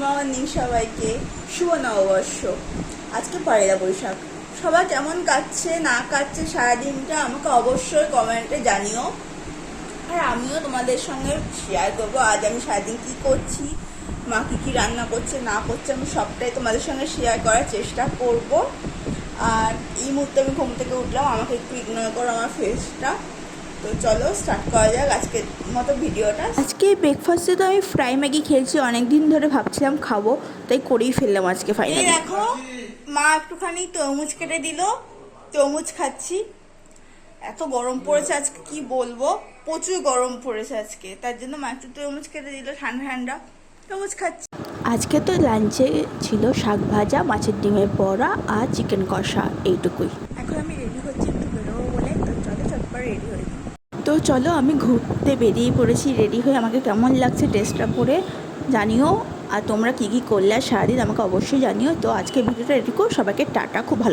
Morning সবাইকে, শুভ নববর্ষ। আজকে পয়লা বৈশাখ। সবাই কেমন কাটছে না কাটছে সারাদিনটা আমাকে অবশ্যই কমেন্টে জানিও। আর আমিও তোমাদের সঙ্গে শেয়ার করবো আজ আমি সারাদিন কী করছি, মা কী রান্না করছে না করছে, আমি সবটাই তোমাদের সঙ্গে শেয়ার করার চেষ্টা করব। আর এই মুহূর্তে আমি ঘুম থেকে উঠলাম, আমাকে একটু ইগনোর করো আমার ফেসটা। তো চলো স্টার্ট করা যাক আজকের মতো ভিডিওটা। আজকে ব্রেকফাস্টে তো আমি ফ্রাই ম্যাগি খেয়েছি, অনেক দিন ধরে ভাবছিলাম খাবো, তাই করেই ফেললাম আজকে এই ফাইনালি। দেখো মা একটুখানি তরমুজ কেটে দিল, তরমুজ খাচ্ছি। এত গরম পড়েছে আজকে কি বলবো, প্রচুর গরম পড়েছে আজকে, তার জন্য মা একটু তরমুজ কেটে দিল, ঠান্ডা ঠান্ডা তরমুজ খাচ্ছি। আজকে তো লাঞ্চে ছিল শাক ভাজা, মাছের ডিমের বড়া আর চিকেন কষা, এইটুকুই। এখন আমি রেডি হচ্ছি একটু বেরোবো বলে, তো চলো চটপট রেডি হয়ে যাই। তো চলো আমি ঘুরতে বেরিয়ে পড়েছি রেডি হয়ে। আমাকে কেমন লাগছে ড্রেসটা পরে জানিও, আর তোমরা কী কী করলে আর সারাদিন আমাকে অবশ্যই জানিও। তো আজকে ভিডিওটা রেডি করো, সবাইকে টাটা, খুব ভালো।